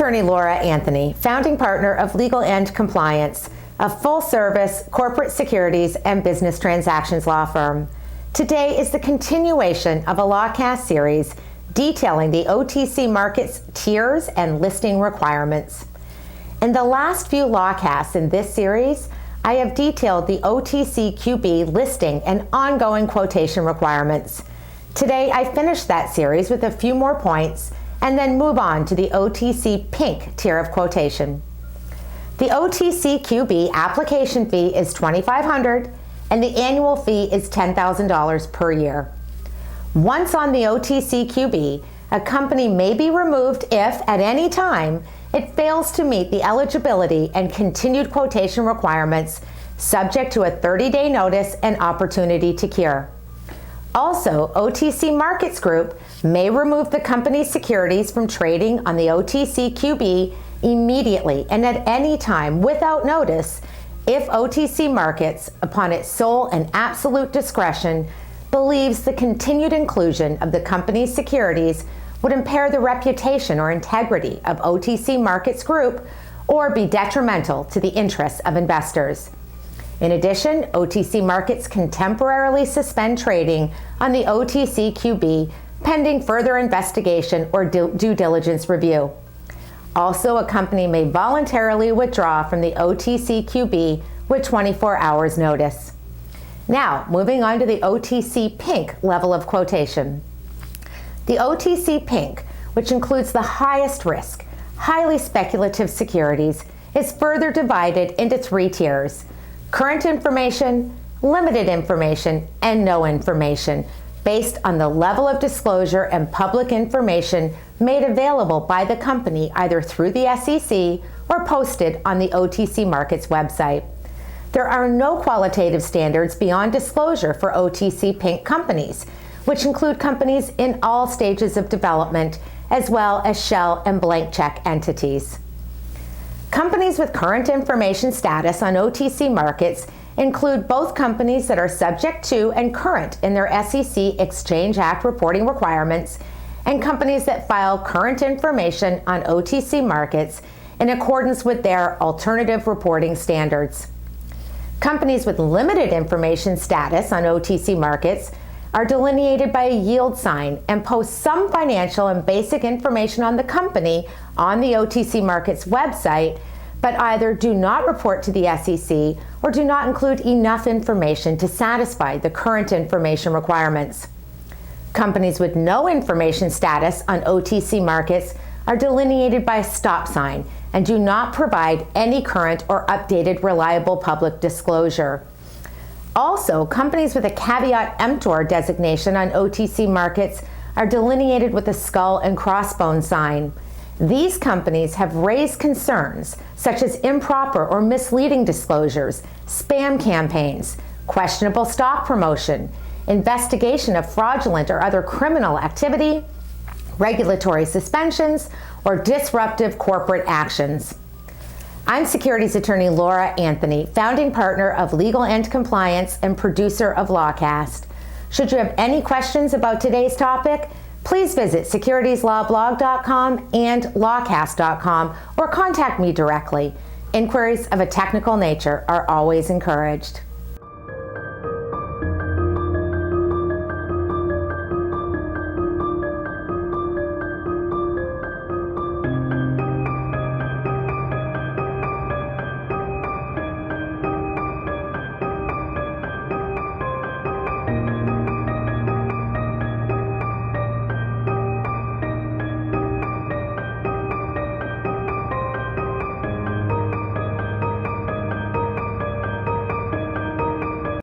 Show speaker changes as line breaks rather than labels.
attorney Laura Anthony, founding partner of Legal and Compliance, a full-service corporate securities and business transactions law firm. Today is the continuation of a LawCast series detailing the OTC Markets tiers and listing requirements. In the last few LawCasts in this series, I have detailed the OTCQB listing and ongoing quotation requirements. Today, I finish that series with a few more points and then move on to the OTC Pink Tier of quotation. The OTCQB application fee is $2,500 and the annual fee is $10,000 per year. Once on the OTCQB, a company may be removed if, at any time, it fails to meet the eligibility and continued quotation requirements, subject to a 30-day notice and opportunity to cure. Also, OTC Markets Group may remove the company's securities from trading on the OTCQB immediately and at any time without notice if OTC Markets, upon its sole and absolute discretion, believes the continued inclusion of the company's securities would impair the reputation or integrity of OTC Markets Group or be detrimental to the interests of investors. In addition, OTC Markets can temporarily suspend trading on the OTCQB pending further investigation or due diligence review. Also, a company may voluntarily withdraw from the OTCQB with 24 hours notice. Now, moving on to the OTC Pink level of quotation. The OTC Pink, which includes the highest risk, highly speculative securities, is further divided into 3 tiers: current information, limited information, and no information, based on the level of disclosure and public information made available by the company either through the SEC or posted on the OTC Markets website. There are no qualitative standards beyond disclosure for OTC Pink companies, which include companies in all stages of development, as well as shell and blank check entities. Companies with current information status on OTC Markets include both companies that are subject to and current in their SEC Exchange Act reporting requirements and companies that file current information on OTC Markets in accordance with their alternative reporting standards. Companies with limited information status on OTC Markets are delineated by a yield sign and post some financial and basic information on the company on the OTC Markets website, but either do not report to the SEC or do not include enough information to satisfy the current information requirements. Companies with no information status on OTC Markets are delineated by a stop sign and do not provide any current or updated reliable public disclosure. Also, companies with a caveat emptor designation on OTC Markets are delineated with a skull and crossbone sign. These companies have raised concerns such as improper or misleading disclosures, spam campaigns, questionable stock promotion, investigation of fraudulent or other criminal activity, regulatory suspensions, or disruptive corporate actions. I'm securities attorney Laura Anthony, founding partner of Legal and Compliance and producer of LawCast. Should you have any questions about today's topic, please visit securitieslawblog.com and lawcast.com or contact me directly. Inquiries of a technical nature are always encouraged.